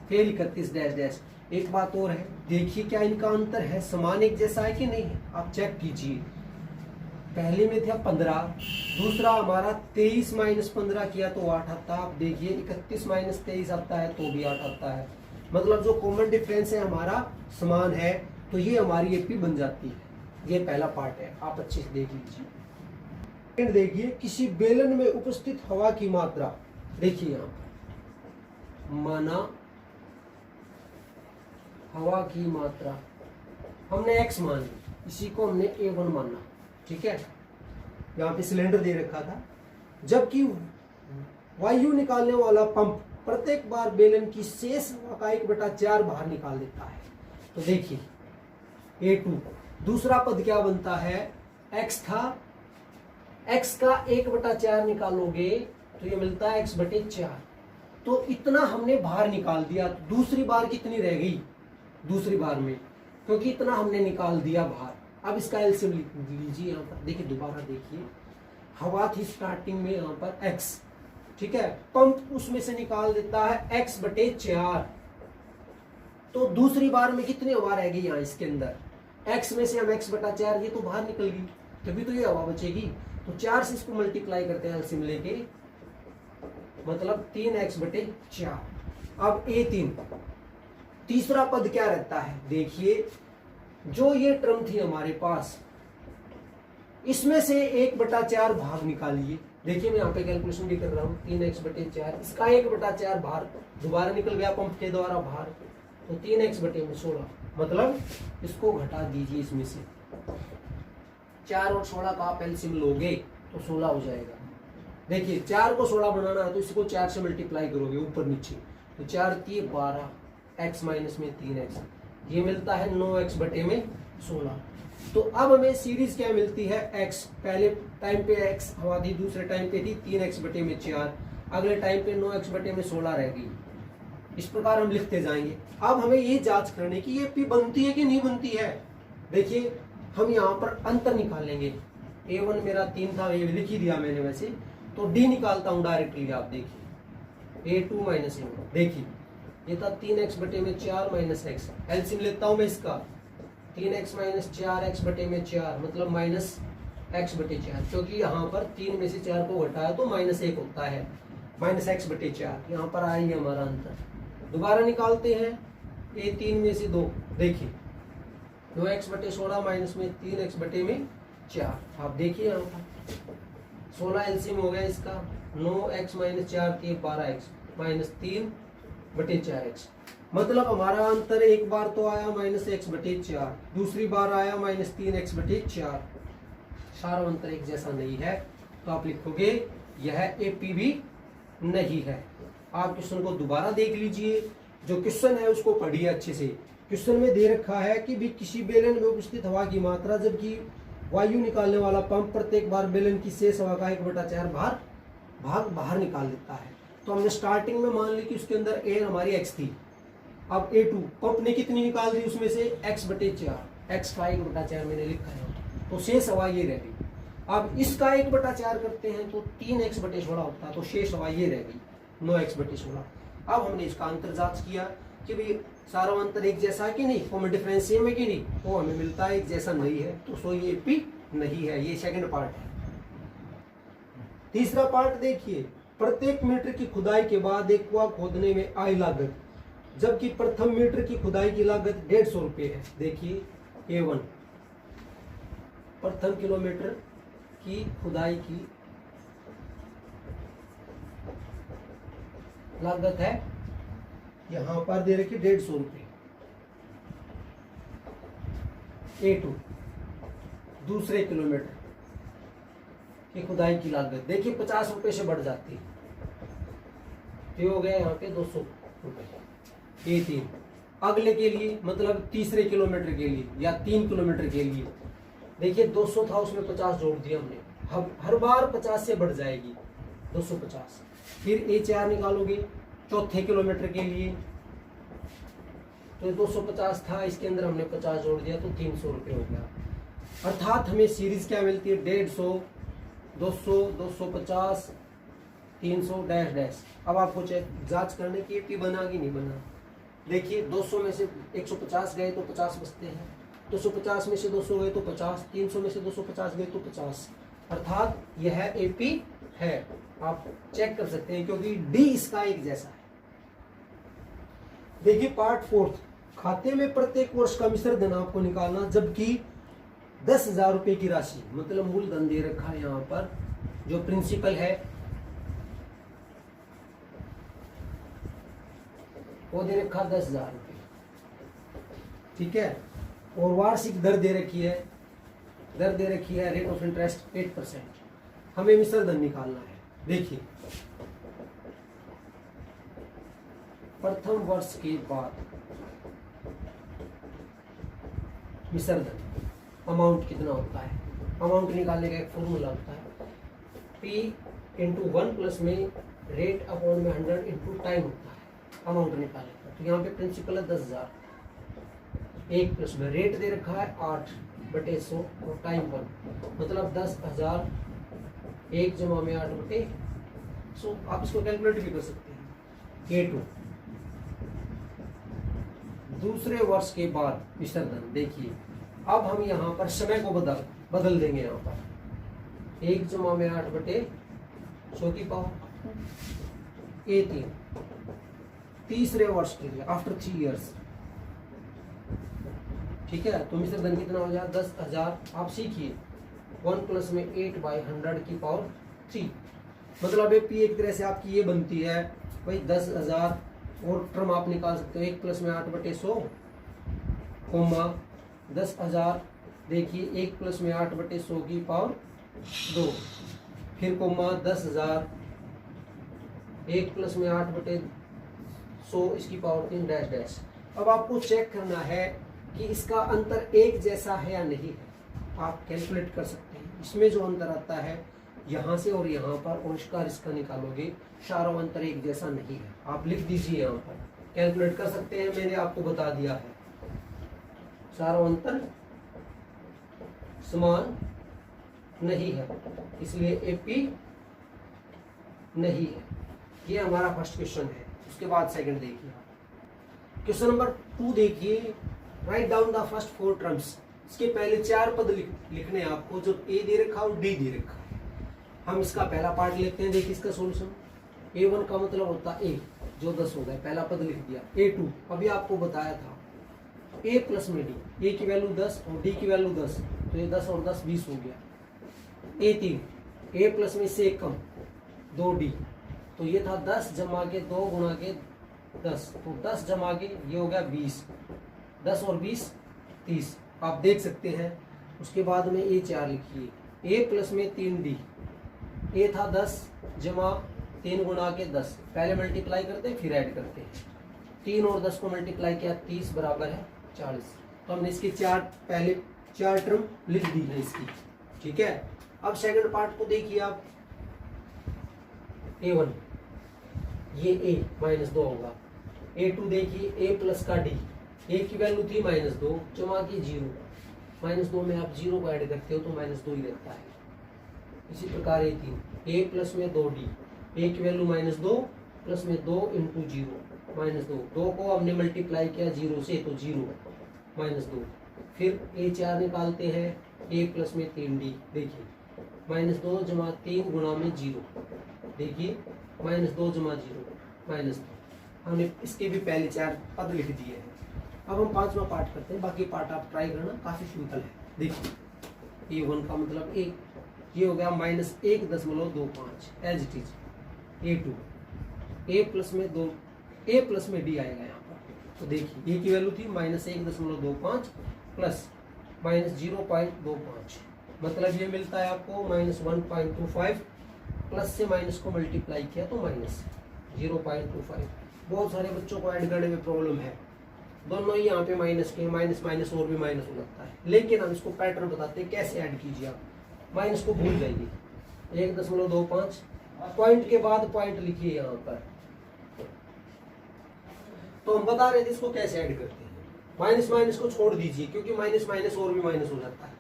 फिर 31 डैश डैश। एक बात और है, देखिए क्या इनका अंतर है, समान एक जैसा है कि नहीं है, आप चेक कीजिए। पहले में था 15, दूसरा हमारा 23 माइनस 15 किया तो 8 आता है। आप देखिए 31 माइनस 23 आता है तो भी 8 आता है। मतलब जो कॉमन डिफरेंस है हमारा समान है, तो ये हमारी एपी बन जाती है। ये पहला पार्ट है, आप अच्छे से देख लीजिए। देखिए किसी बेलन में उपस्थित हवा की मात्रा, देखिए यहाँ माना हवा की मात्रा हमने x मानी, इसी को हमने A1 माना, ठीक है। यहाँ पे सिलेंडर दे रखा था, जबकि वायु निकालने वाला पंप प्रत्येक बार बेलन की शेष हवा का 1/4 बाहर निकाल देता है। तो देखिए A2 दूसरा पद क्या बनता है, x था, x का 1/4 निकालोगे तो ये मिलता है x/4। तो इतना हमने बाहर निकाल दिया। तो दूसरी बार कितनी रह गई, दूसरी बार में क्योंकि इतना हमने निकाल दिया बाहर। अब इसका एलसीएम लिख लीजिए यहाँ पर। देखिए दोबारा देखिए, हवा थी स्टार्टिंग में यहाँ पर x, ठीक है, पंप उसमें से निकाल देता है x/4। तो दूसरी बार में कितनी हवा रह गई यहाँ इसके अंदर, x में से हम x/4, ये तो बाहर निकल गई, तभी तो ये हवा बचेगी। तो 4 से इसको मल्टीप्लाई करते हैं एलसीएम लेके, मतलब 3x/4। अब A3 तीसरा पद क्या रहता है, देखिए जो ये टर्म थी हमारे पास, इसमें से 1/4 भाग निकालिए। देखिए मैं यहाँ पे कैलकुलेशन भी कर रहा हूँ, 3x/4, इसका 1/4 बाहर दोबारा निकल गया पंप के द्वारा बाहर, तो 3x/16, मतलब इसको घटा दीजिए इसमें से। 4 और 16 का आप एलसीएम लोगे तो 16 हो जाएगा। देखिए 4 को 16 बनाना है तो इसको 4 से मल्टीप्लाई करोगे ऊपर नीचे, तो 4 3 12, x माइनस में 3x, ये मिलता है 9x/16। तो अब हमें सीरीज क्या मिलती है, x पहले टाइम पे x हवा थी, दूसरे टाइम पे थी 3x/4, अगले टाइम पे 9x/16 रह गई। इस प्रकार हम लिखते जाएंगे। अब हमें ये जांच करने की ये p बनती है कि नहीं बनती है। देखिए हम यहाँ पर अंतर निकालेंगे, A1 मेरा 3 था, ये लिख ही दिया मैंने वैसे, तो d निकालता हूँ डायरेक्टली। आप देखिए A2 माइनस A1, देखिए ये था 3x/4 माइनस x, एलसीएम लेता हूँ मैं इसका, 3x माइनस 4x/4 मतलब माइनस x/4, क्योंकि यहाँ पर 3 में से 4 को घटाया तो -1 होता है, माइनस x/4। यहाँ पर आई हमारा अंतर। दोबारा निकालते हैं, A3 में से 2, देखिए 2x/16 माइनस में 3x/4, आप देखिए यहाँ पर 16 एलसीएम हो गया इसका, 9x minus 4 3 12x minus 3/4x, मतलब हमारा अंतर एक बार तो आया -x/4, दूसरी बार आया -3x/4। सारा अंतर एक जैसा नहीं है, तो आप लिखोगे यह AP भी नहीं है। आप क्वेश्चन को दोबारा देख लीजिए, जो क्वेश्चन है उसको पढ़िए अच्छे से। क्वेश्चन में दे रखा है कि भी किसी बेलन में उपस्थित हवा की मात्रा जबकि वायु निकालने वाला पंप प्रत्येक बार बेलन की शेष हवा का 1/4 भाग बाहर निकाल देता है। तो हमने स्टार्टिंग में मान ली कि उसके अंदर A हमारी x थी। अब A2 पंप ने कितनी निकाल दी, उसमें से x/4, x का 1/4 मैंने लिखा है, तो शेष हवा ये रह गई। अब इसका 1/4 करते हैं तो 3x/16 होता है, तो शेष हवा ये रह गई 9x/16। अब हमने इसका अंतर जांच किया कि भाई सारा अंतर एक जैसा है कि नहीं, कॉमन डिफरेंस सेम है कि नहीं, वो हमें मिलता है एक जैसा नहीं है, तो सो ये AP नहीं है। ये सेकंड पार्ट है। तीसरा पार्ट देखिए, प्रत्येक मीटर की खुदाई के बाद एक कुआं खोदने में आई लागत, जबकि प्रथम मीटर की खुदाई की लागत 150 रुपये है। देखिए A1 प्रथम किलोमीटर की खुदाई की लागत है, यहां पर दे रखी 150 रुपये। A2 दूसरे किलोमीटर की खुदाई की लागत, देखिए 50 रुपये से बढ़ जाती है, तो हो गया यहाँ पे 200 रुपये। A3 अगले के लिए, मतलब तीसरे किलोमीटर के लिए या 3 किलोमीटर के लिए, देखिए 200 था, उसमें 50 जोड़ दिया हमने, हर बार 50 से बढ़ जाएगी 250। फिर A4 निकालोगे चौथे किलोमीटर के लिए, तो 250 था, इसके अंदर हमने 50 जोड़ दिया तो 300 रुपये हो गया। अर्थात हमें सीरीज क्या मिलती है, 150, 200, 250, 300 डैश डैश। अब आपको जांच करने की AP बना कि नहीं बना। देखिए 200 में से 150 गए तो 50 बचते हैं, 250 में से 200 गए तो 50, 300 में से 250 गए तो 50, अर्थात यह AP है। आप चेक कर सकते हैं क्योंकि D इसका एक जैसा है। देखिए पार्ट 4, खाते में प्रत्येक वर्ष का मिश्र धन आपको निकालना, जबकि 10,000 रुपये की राशि, मतलब मूलधन दे रखा है यहाँ पर, जो प्रिंसिपल है वो दे रखा 10,000 रुपये, ठीक है, और वार्षिक दर दे रखी है, दर दे रखी है रेट ऑफ इंटरेस्ट 8%। हमें मिश्र धन निकालना है। देखिए प्रथम वर्ष के बाद मिश्र धन अमाउंट कितना होता है। अमाउंट निकालने का एक फॉर्मूला होता है, P इंटू 1 प्लस में रेट अपॉन में 100 इंटू टाइम होता है अमाउंट निकालने का। तो यहाँ पे प्रिंसिपल है 10,000, 1 प्लस में रेट दे रखा है 8/100 और टाइम 1, मतलब 10,000 1 जमा में 8/100। आप इसको कैलकुलेट भी कर सकते हैं। A2 दूसरे वर्ष के बाद मिश्र धन। देखिए अब हम यहाँ पर समय को बदल देंगे। यहाँ पर 1 जमा में 8/100 की पावर। A3 तीसरे वर्ष के लिए आफ्टर 3 इयर्स, ठीक है। तो मिश्र धन कितना हो जाए 10,000। आप सीखिए 1 प्लस में 8/100 की पावर 3, मतलब ये P एक तरह से आपकी ये बनती है भाई 10,000, और टर्म आप निकाल सकते हो 1 प्लस में 8/100 कोमा 10,000। देखिए 1 प्लस में 8/100 की पावर 2, फिर कोमा 10,000 1 प्लस में 8/100 इसकी पावर 3 डैश डैश। अब आपको चेक करना है कि इसका अंतर एक जैसा है या नहीं है। आप कैलकुलेट कर सकते हैं। इसमें जो अंतर आता है यहाँ से और यहाँ पर, और इसका निकालोगे, चारों अंतर एक जैसा नहीं है। आप लिख दीजिए यहाँ पर, कैलकुलेट कर सकते हैं, मैंने आपको बता दिया है। चारों अंतर समान नहीं है, इसलिए AP नहीं है। ये हमारा फर्स्ट क्वेश्चन है। उसके बाद सेकंड देखिए, क्वेश्चन नंबर 2 देखिए। Write down the first 4 terms. इसके पहले 4 पद लिखने हैं आपको, जो A दे रखा और D दे रखा है। हम इसका पहला पार्ट लेते हैं। देखिए इसका सॉल्यूशन, A1 का मतलब होता है A, जो 10 हो गए, पहला पद लिख दिया। A2 अभी आपको बताया था A प्लस में D, A की वैल्यू 10 और D की वैल्यू 10, तो ये 10 और 10 20 हो गया। A3 A प्लस में से कम 2D, तो ये था 10 जमा के 2 गुणा के 10, तो 10 जमा के ये हो गया 20, 10 और 20 30। आप देख सकते हैं। उसके बाद में A4 लिखिए, A प्लस में 3D, A था 10 जमा 3 गुणा के 10, पहले मल्टीप्लाई करते हैं फिर ऐड करते हैं। 3 और 10 को मल्टीप्लाई किया 30 बराबर है 40। तो हमने इसकी पहले 4 टर्म लिख दी है इसकी, ठीक है। अब सेकंड पार्ट को देखिए आप। A1 ये A -2 होगा। A2 देखिए A प्लस का D, A की वैल्यू थी -2 जमा की 0, -2 में आप 0 को ऐड करते हो तो -2 ही रहता है। इसी प्रकार A3 A प्लस में 2D, A की वैल्यू -2 प्लस में 2 इंटू 0 -2, 2 को हमने मल्टीप्लाई किया 0 से तो 0 -2। फिर A4 निकालते हैं, A प्लस में 3D, देखिए -2 जमा 3 गुणा में 0, देखिए -2 जमा 0 -2। हमने इसके भी पहले 4 पद लिख दिए हैं। अब हम 5वां पार्ट करते हैं। बाकी पार्ट आप ट्राई करना, काफी सिंपल है। देखिए A1 का मतलब 1, ये हो गया -1.25 as it is. A2 A plus में 2 A प्लस में D आएगा यहाँ पर। तो देखिए A की वैल्यू थी -1.25 प्लस -0.25, मतलब ये मिलता है आपको -1.25, प्लस से माइनस को मल्टीप्लाई किया तो -0.25। बहुत सारे बच्चों को ऐड करने में प्रॉब्लम है, दोनों ही यहाँ पे माइनस के, माइनस माइनस और भी माइनस हो जाता है। लेकिन हम इसको पैटर्न बताते हैं कैसे ऐड कीजिए। आप माइनस को भूल जाइए, 1.25 पॉइंट के बाद पॉइंट लिखिए यहाँ पर। तो हम बता रहे थे इसको कैसे ऐड करते हैं। माइनस माइनस को छोड़ दीजिए, क्योंकि माइनस माइनस और भी माइनस हो जाता है।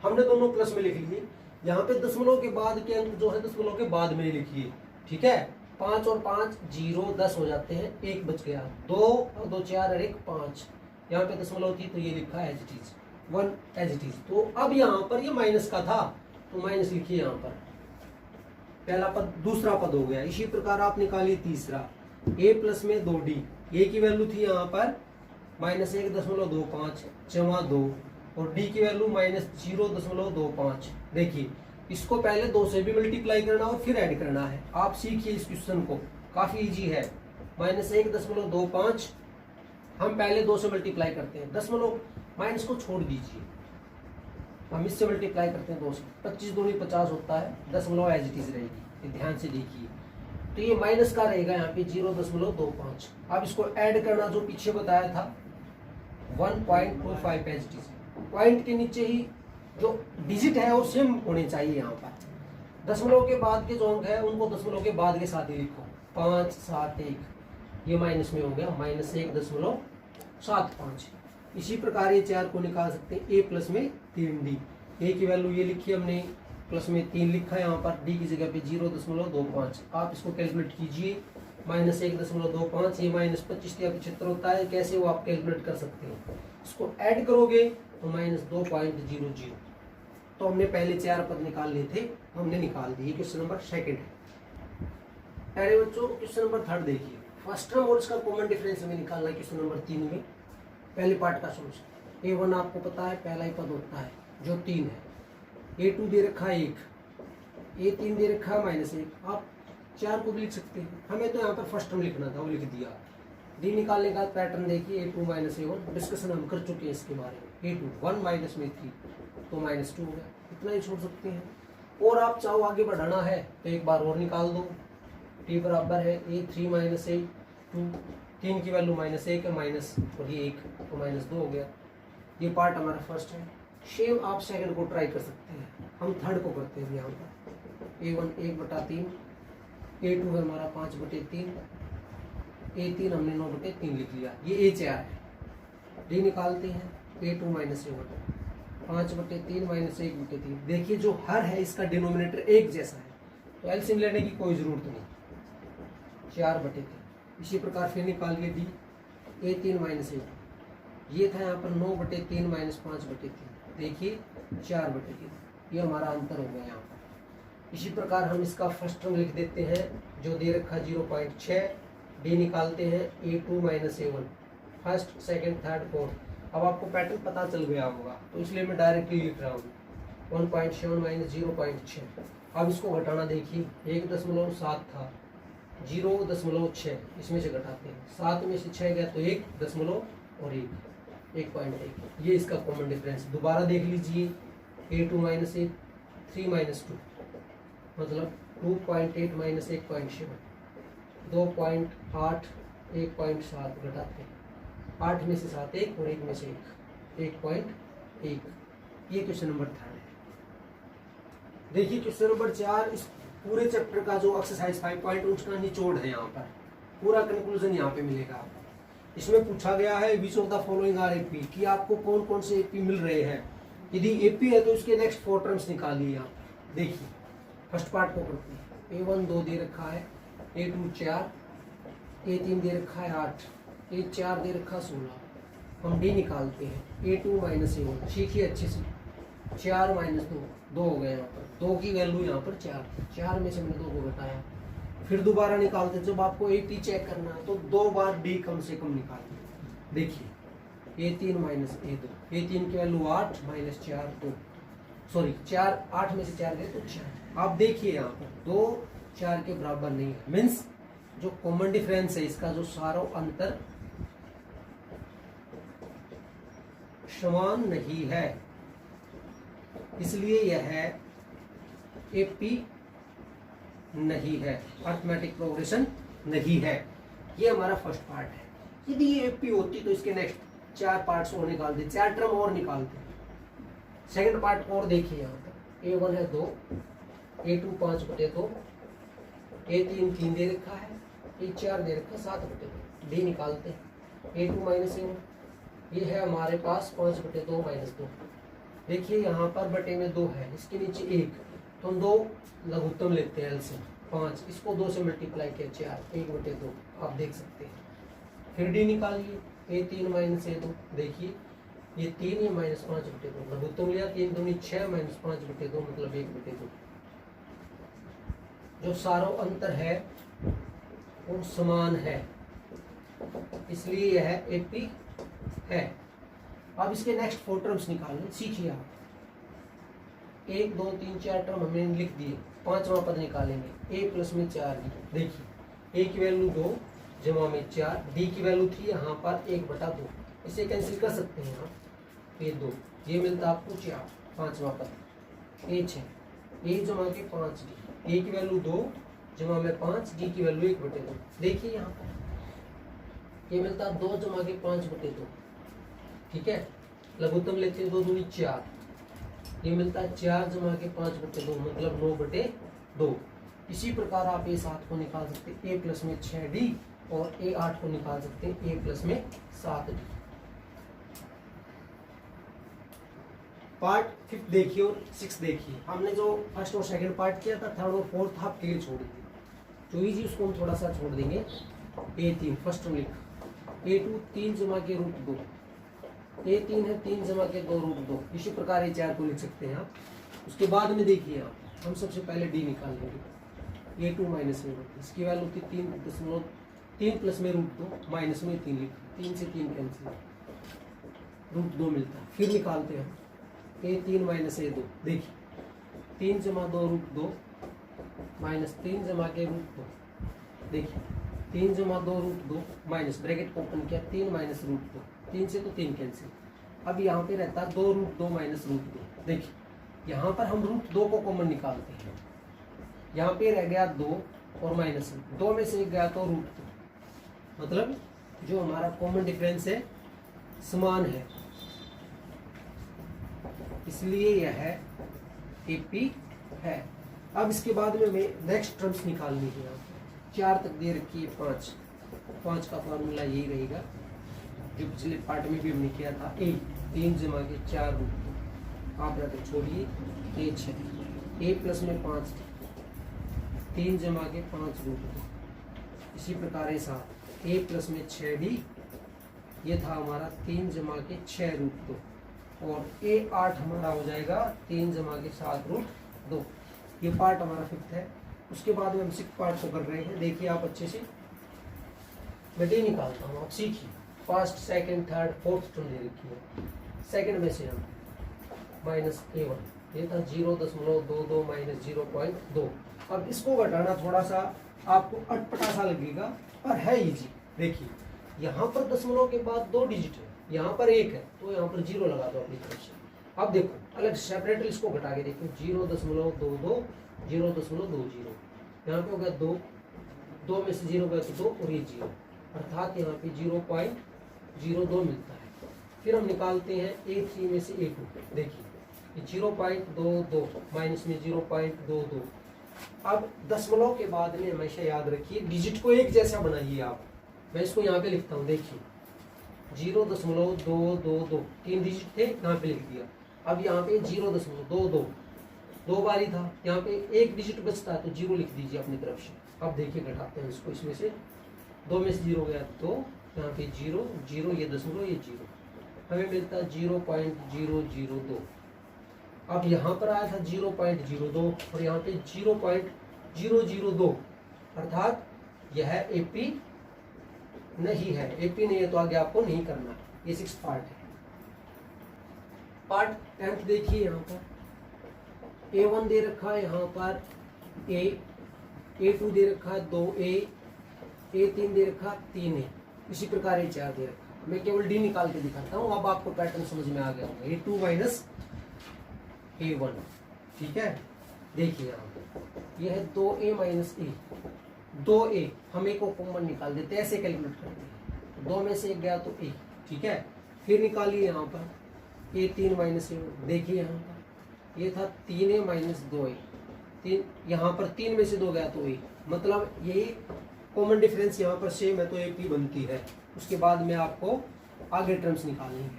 हमने दोनों प्लस में लिख लिए। यहाँ पे दशमलव के बाद के अंक जो है दशमलव के बाद में लिखिए, ठीक है। 5 और 5 0 10 हो जाते हैं, 1 बच गया, 2 और 2 4 और 1 5। यहाँ पे दशमलव थी तो ये लिखा as it is, 1 as it is. तो अब यहाँ पर ये माइनस का था तो माइनस लिखिए यहाँ पर। पहला पद दूसरा पद हो गया। इसी प्रकार आप निकालिए तीसरा, A प्लस में 2D, A की वैल्यू थी यहाँ पर -1.25 जमा 2 और D की वैल्यू -0.25। देखिए इसको पहले 2 से भी मल्टीप्लाई करना और फिर ऐड करना है। आप सीखिए इस क्वेश्चन को, काफी इजी है। -1.25 हम पहले 2 से मल्टीप्लाई करते हैं, दशमलव माइनस को छोड़ दीजिए, हम इससे मल्टीप्लाई करते हैं 2 से। 25 दूनी 50 होता है, दशमलव एज इट इज रहेगी, ध्यान से देखिए। तो ये माइनस का रहेगा यहाँ पे 0.25। अब इसको ऐड करना जो पीछे बताया था 1.25 एच डी। पॉइंट के नीचे ही जो डिजिट है वो सेम होने चाहिए। यहाँ पर दशमलव के बाद के जो अंक है उनको दशमलव के बाद के साथ ही लिखो। 571 ये माइनस में हो गया -1.75। इसी प्रकार ये 4 को निकाल सकते हैं। ए प्लस में 3d, ए की वैल्यू ये लिखी हमने, प्लस में 3 लिखा है यहाँ पर, डी की जगह पे 0.25। आप इसको कैलकुलेट कीजिए। -1.25 ये -25 या 75 होता है। कैसे वो आप कैलकुलेट कर सकते हैं। इसको ऐड करोगे तो -2.00। तो हमने पहले 4 पद निकाल लिए थे, हमने निकाल दिए। क्वेश्चन नंबर 2 है। प्यारे बच्चों क्वेश्चन नंबर 3 देखिए। फर्स्ट टर्म और इसका कॉमन डिफरेंस हमें निकालना है क्वेश्चन नंबर 3 में। पहले पार्ट का सोल्यूशन। A1 आपको पता है पहला ही पद होता है जो 3 है। A2 दे रखा है 1, A3 दे रखा है -1। आप 4 को भी लिख सकते हैं। हमें तो यहाँ पर फर्स्ट टर्म लिखना था, वो लिख दिया। डी निकालने का पैटर्न देखिए। A2 -A1 डिस्कशन हम कर चुके हैं इसके बारे में। A2 1 माइनस में 3 तो -2 हो गया। इतना ही छोड़ सकते हैं। और आप चाहो आगे बढ़ाना है तो एक बार और निकाल दो। T बराबर है A3 -A2, 3 की वैल्यू -1 है माइनस, और ये 1 तो -2 हो गया। ये पार्ट हमारा फर्स्ट है। सेम आप सेकंड को ट्राई कर सकते हैं। हम थर्ड को करते हैं यहाँ पर। A1 1/3, A2 है हमारा 5/3, A3 हमने 9/3 लिख लिया। ये A4 है। डी निकालते हैं। A2 -A1 5/3 -1/3। देखिए जो हर है इसका डिनोमिनेटर एक जैसा है, तो एलसीएम लेने की कोई जरूरत नहीं। 4/3। इसी प्रकार फिर निकालिए डी। A3 -A2 ये था यहाँ पर 9/3 -5/3। देखिए 4/3 ये हमारा अंतर हो गया यहाँ पर। इसी प्रकार हम इसका फर्स्ट टर्म लिख देते हैं जो दे रखा 0.6। डी निकालते हैं। A2 -A1 first second third fourth. अब आपको पैटर्न पता चल गया होगा तो इसलिए मैं डायरेक्टली लिख रहा हूँ 1.7 -0.6। अब इसको घटाना देखिए। 1.7 था, 0.6 इसमें से घटाते हैं। 7 में से 6 गया तो 1.1 ये इसका कॉमन डिफरेंस। दोबारा देख लीजिए। A2 -A3 -2 मतलब 2.8 -1.7 2.8 1.7 घटाते हैं। 8 में से 7 1 और 1 में से 1 ये क्वेश्चन नंबर 3 है। देखिए क्वेश्चन नंबर 4 इस पूरे चैप्टर का जो एक्सरसाइज 5 पॉइंट उसका निचोड़ है। यहाँ पर पूरा कंक्लूजन यहाँ पे मिलेगा आपको। इसमें पूछा गया है which of the following are AP, कि आपको कौन कौन से एपी मिल रहे हैं। यदि एपी है तो इसके नेक्स्ट 4 टर्म्स निकालिए। यहाँ देखिए फर्स्ट पार्ट को करते हैं। A1 2 दे रखा है, A2 4, A3 दे रखा है 8, A4 दे रखा 16। हम डी निकालते हैं। A2 -A1 सीखिए अच्छे से। 4 -2 2 हो गए। यहाँ पर 2 की वैल्यू यहाँ पर 4 में से मैंने 2 को घटाया। फिर दोबारा निकालते। जब आपको एपी चेक करना है तो 2 बार डी कम से कम निकालिए। देखिए A3 -A2, A3 की वैल्यू 8 -4 2 सॉरी 4 8 में से 4 गए तो 4। आप देखिए यहाँ पर 2 4 के बराबर नहीं है। मीन्स जो कॉमन डिफरेंस है इसका जो सारा अंतर समान नहीं है, इसलिए यह एपी नहीं है, अर्थमेटिक प्रोग्रेशन नहीं है। ये हमारा फर्स्ट पार्ट है। यदि ये एपी होती तो इसके नेक्स्ट 4 पार्ट्स और निकालते, 4 टर्म और निकालते। सेकंड पार्ट और देखिए यहाँ पर। A1 है 2, A2 5/2, A3 3 दे रखा है, A4 दे रखा 7/2। डी निकालते हैं। A2 -A1 ये है हमारे पास 5/2 -2। देखिए यहाँ पर बटे में 2 है, इसके नीचे 1, तो हम 2 लघुत्तम लेते हैं एलसीएम 5। इसको 2 से मल्टीप्लाई किया 4 1/2 आप देख सकते हैं। फिर डी निकालिए। A3 -A2 देखिए ये 3 है -5/2 लघुत्तम लिया 3 दूनी 6 -5/2 मतलब 1/2। जो सारा अंतर है वो समान है, इसलिए यह एपी है। अब इसके नेक्स्ट 4 टर्म्स निकालने सीखिए आप। 1 2 3 4 टर्म हमने लिख दिए। 5वां पद निकालेंगे। A प्लस में 4 डी। देखिए A की वैल्यू 2 जमा में 4, डी की वैल्यू थी यहाँ पर 1/2। इसे कैंसिल कर सकते हैं आप। ये 2 ये मिलता आपको 4। 5वां पद A6 A जमा के 5 डी। A की वैल्यू 2 जमा में 5, डी की वैल्यू 1/2। देखिए यहाँ पर ये मिलता है 2 जमा के 5/2। ठीक है, लघुत्तम लेते हैं 2 दूनी 4, ये मिलता है 4 जमा के 5/2 मतलब 9/2। इसी प्रकार आप A7 को निकाल सकते हैं A प्लस में 6D और A8 को निकाल सकते हैं A प्लस में 7D। पार्ट 5 देखिए और 6 देखिए। हमने जो फर्स्ट और सेकंड पार्ट किया था, थर्ड और फोर्थ हाफ के लिए छोड़ दी। जो इजी उसको हम थोड़ा सा छोड़ देंगे। A3 फर्स्ट टर्म लिखा, A2 3 जमा के √2, A3 है 3 जमा के 2√2। इसी प्रकार A4 को लिख सकते हैं आप। उसके बाद में देखिए आप, हम सबसे पहले D निकाल लेंगे। A2 माइनस A1, इसकी वैल्यू होती 3 प्लस में √2 माइनस में 3 लिखा, 3 से 3 कैंसिल, √2 मिलता है। फिर निकालते हैं A3 माइनस A2। देखिए 3 जमा 2√2 माइनस 3 जमा के √2। देखिए 3 जमा 2√2 माइनस ब्रैकेट को ओपन किया, 3 माइनस √2, 3 से तो 3 कैंसिल। अब यहाँ पे रहता है 2√2 माइनस √2। देखिए यहाँ पर हम √2 को कॉमन निकालते हैं, यहाँ पे रह गया 2 और माइनस 2 में से गया तो √2, मतलब जो हमारा कॉमन डिफरेंस है समान है, इसलिए यह AP है। अब इसके बाद में हमें नेक्स्ट टर्म्स निकालनी है। 4 तक दे रखी है 5 का फॉर्मूला यही रहेगा जो पिछले पार्ट में भी हमने किया था। 3 जमा के 4 √2, आप यहाँ पे छोड़िए, ये 6, A प्लस में 5, 3 जमा के 5 √2। इसी प्रकार ऐसा A प्लस में 6D, ये था हमारा 3 जमा के 6 √2 और A8 हमारा हो जाएगा 3 जमा के 7 √2। ये पार्ट हमारा 5th है। उसके बाद में हम 6th पार्ट को कर रहे हैं। देखिए आप अच्छे से, मैं D निकालता हूँ, आप सीखिए। First, second, third, fourth term दे रखी है। सेकंड में से हम माइनस A1, ये था 0.22 माइनस 0.2। अब इसको घटाना थोड़ा सा आपको अटपटा सा लगेगा पर है इजी। देखिए यहाँ पर दशमलव के बाद 2 डिजिट है, यहाँ पर 1 है, तो यहाँ पर 0 लगा दो अपनी तरफ से। अब देखो अलग सेपरेटली इसको घटा के देखो, 0.22 0.20, यहाँ पे हो गया 2 में से 0 गया तो 2 और ये 0, अर्थात यहाँ पे 0.02 मिलता है। फिर हम निकालते हैं A3 में से A2। देखिए 0.22 माइनस में 0.22। अब दशमलव के बाद में हमेशा याद रखिए डिजिट को एक जैसा बनाइए आप। मैं इसको यहाँ पे लिखता हूँ, देखिए 0.222, 3 डिजिट थे, यहाँ पे लिख दिया। अब यहाँ पे 0.22 2 बार ही था, यहाँ पे 1 डिजिट बचता है तो 0 लिख दीजिए अपनी तरफ से। अब देखिए घटाते हैं इसको, इसमें से 2 में से 0 गया तो यहाँ पे 0 0, ये दशमलव, ये 0, हमें मिलता है 0.002। अब यहाँ पर आया था 0.02 और यहाँ पे 0.002, अर्थात यह AP नहीं है। AP नहीं है तो आगे आपको नहीं करना। ये 6 पार्ट है। पार्ट 10th देखिए, यहाँ पर A1 दे रखा है, यहाँ पर A2 दे रखा है 2A, A3 दे रखा 3A, इसी प्रकार A4 दे रखा। मैं केवल D निकाल के दिखाता हूँ, अब आपको पैटर्न समझ में आ गया होगा। A2 माइनस A1, ठीक है। देखिए यहाँ पर यह है 2A माइनस A, 2A, हम A को कॉमन निकाल देते हैं, ऐसे कैलकुलेट करते हैं। 2 में से 1 गया तो A, ठीक है। फिर निकालिए यहाँ पर A3 माइनस A1। देखिए यहाँ पर ये था 3A माइनस 2A, 3, यहाँ पर 3 में से 2 गया तो A, मतलब ये कॉमन डिफरेंस यहाँ पर सेम है तो AP बनती है। उसके बाद में आपको आगे टर्म्स निकालनी है।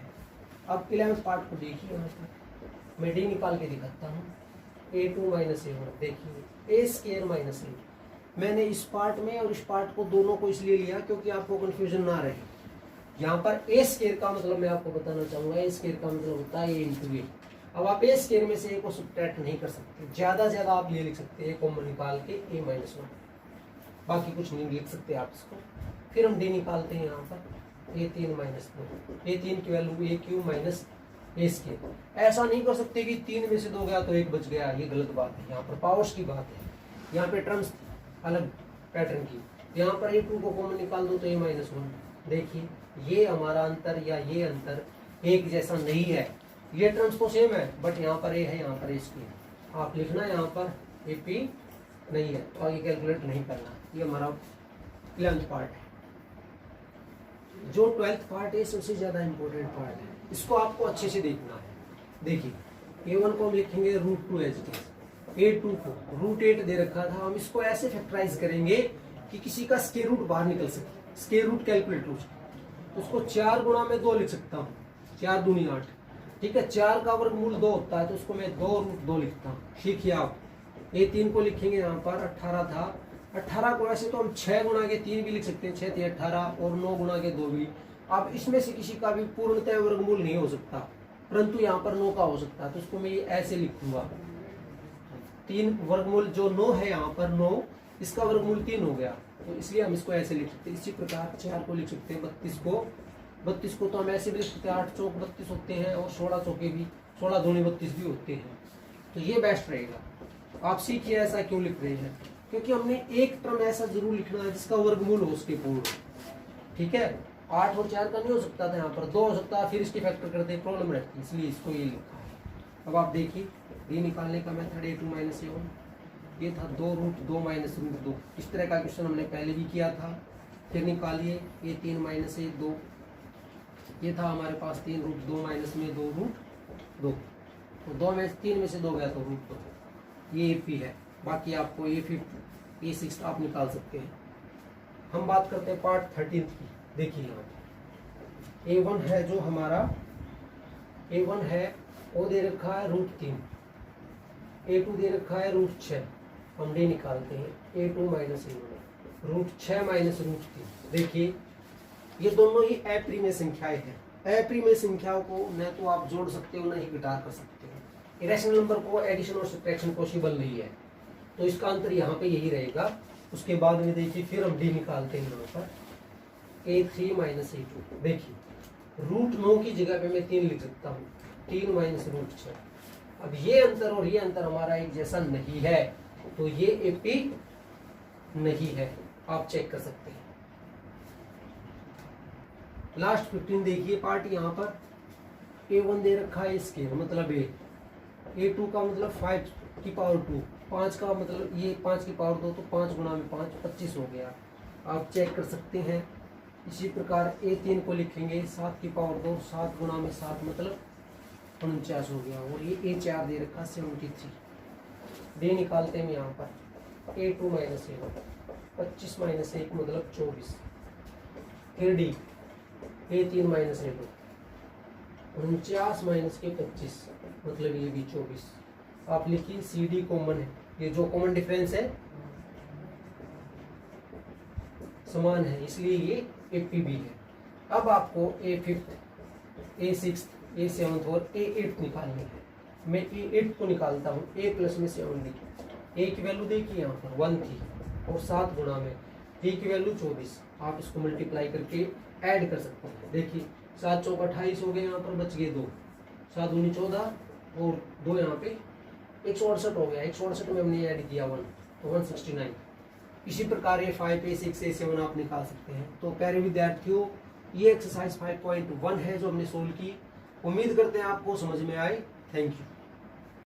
अब 11th पार्ट को देखिए, यहाँ पर मैं D निकाल के दिखाता हूँ। A2 माइनस A1, देखिए A स्क्वायर माइनस A। मैंने इस पार्ट में और इस पार्ट को दोनों को इसलिए लिया क्योंकि आपको कंफ्यूजन ना रहे। यहाँ पर A स्क्वायर का मतलब मैं आपको बताना चाहूँगा, A स्क्वायर का मतलब होता है A इंटू A। अब आप A स्क्वायर में से A को सब्ट्रैक्ट नहीं कर सकते, ज़्यादा से ज़्यादा आप ये लिख सकते हैं कॉमन निकाल के A माइनस 1, बाकी कुछ नहीं लिख सकते आप इसको। फिर हम D निकालते हैं यहाँ पर A3 माइनस 2, A3 की value A³ minus A square. ऐसा नहीं कर सकते कि 3 में से 2 गया तो 1 बच गया, ये गलत बात है। यहाँ पर पावर्स की बात है, यहाँ पे टर्म्स अलग पैटर्न की। यहाँ पर A2 को कॉमन निकाल दो तो A माइनस 1। देखिए ये हमारा अंतर या ये अंतर एक जैसा नहीं है, ये टर्म्स तो सेम है बट यहाँ पर A है, यहाँ पर A स्क्वायर। आप लिखना यहाँ पर AP नहीं है तो आगे कैलकुलेट नहीं करना। ये हमारा 11th पार्ट है। जो 12th पार्ट है सबसे ज्यादा इंपॉर्टेंट पार्ट है, इसको आपको अच्छे से देखना है। देखिए a1 को हम लिखेंगे √2 एज इट इज, a2 को √8 दे रखा था, हम इसको ऐसे फैक्टराइज करेंगे कि किसी का स्क्वायर रूट बाहर निकल सके, स्क्वायर रूट कैलकुलेट हो सके। तो उसको 4 गुणा में 2 लिख सकता हूँ, 4 दूनी 8, ठीक है। 4 का वर्गमूल 2 होता है तो उसको मैं 2√2 लिखता हूँ। सीखिए आप, a3 को लिखेंगे यहाँ पर 18 था, 18 को ऐसे तो हम 6 गुणा के 3 भी लिख सकते हैं, 6 × 18 और 9 गुणा के 2 भी। अब इसमें से किसी का भी पूर्णतः वर्गमूल नहीं हो सकता, परंतु यहाँ पर 9 का हो सकता है, तो उसको मैं ये ऐसे लिखूंगा। 3 वर्गमूल जो 9 है यहाँ पर 9, इसका वर्गमूल 3 हो गया, तो इसलिए हम इसको ऐसे लिख सकते हैं। इसी प्रकार 4 को लिख सकते हैं, 32 को तो हम ऐसे भी लिख सकते हैं, 8 चौक 32 होते हैं और 16 चौके भी, 16 दूनी 32 भी होते हैं। तो ये बेस्ट रहेगा। आप सीखिए ऐसा क्यों लिख रहे हैं, क्योंकि हमने एक टर्म ऐसा जरूर लिखना है जिसका वर्गमूल हो उसके पूर्ण, ठीक है। 8 और 4 का नहीं हो सकता था, यहाँ पर 2 हो सकता है, फिर इसकी फैक्टर करते प्रॉब्लम रहती है, इसलिए इसको ये लिखा है। अब आप देखिए ये निकालने का मेथड a2 - a1, ये था 2√2 - √2। इस तरह का क्वेश्चन हमने पहले भी किया था। फिर निकालिए a3 - a2, ये था हमारे पास 3√2 - में 2√2, तो 2 में 3 में से 2 गया तो √2, ये AP है। बाकी आपको a5 a6 आप निकाल सकते हैं। हम बात करते हैं पार्ट 13 की। देखिए यहाँ a1 है जो हमारा, a1 है वो दे रखा है √3, a2 दे रखा है √6, हम d निकालते हैं a2 - a1, √6 - √3। देखिए ये दोनों ही अप्रिमेय संख्याएं हैं। अप्रिमेय संख्याओं को न तो आप जोड़ सकते हो न ही घटा कर सकते हो। इरेशनल नंबर को एडिशन और सब्ट्रैक्शन पॉसिबल नहीं है, तो इसका अंतर यहाँ पे यही रहेगा। उसके बाद में देखिए फिर हम d निकालते हैं यहाँ पर a3 - a2। देखिए √9 की जगह पे मैं 3 लिख सकता हूँ, 3 - √6। अब ये अंतर और ये अंतर हमारा एक जैसा नहीं है, तो ये AP नहीं है, आप चेक कर सकते हैं। लास्ट 15 देखिए पार्ट, यहाँ पर a1 दे रखा है स्केयर मतलब a2 का मतलब 5 की पावर 2, 5 का मतलब ये 5 की पावर 2, तो 5 गुणा में 5 25 हो गया, आप चेक कर सकते हैं। इसी प्रकार a3 को लिखेंगे 7 की पावर 2, 7 गुणा में 7 मतलब 49 हो गया, और ये a4 दे रखा 73। d निकालते हैं यहाँ पर a2 - a1, 25 - 1 मतलब 24। फिर d a3 - a2, 49 - 25 मतलब ये भी 24। आप लिखिए CD कॉमन है, ये जो कॉमन डिफरेंस है समान है, इसलिए ये AP भी है। अब आपको a5, a6, a7 और a8 निकालनी है। मैं a8 को निकालता हूँ, a प्लस में 7 d, a की वैल्यू देखिए यहाँ पर 1 थी और 7 गुणा में d की वैल्यू 24। आप इसको मल्टीप्लाई करके ऐड कर सकते हैं। देखिए 7 चौक 28 हो गए, यहाँ पर बच गए 2, 7 दूनी 14 और 2 यहाँ पे 168 हो गया। 168 में हमने ऐड किया 1, तो 169। इसी प्रकार ये 5, a6, a7 आप निकाल सकते हैं। तो प्यारे विद्यार्थियों, ये एक्सरसाइज 5.1 है जो हमने सोल्व की। उम्मीद करते हैं आपको समझ में आए। Thank you.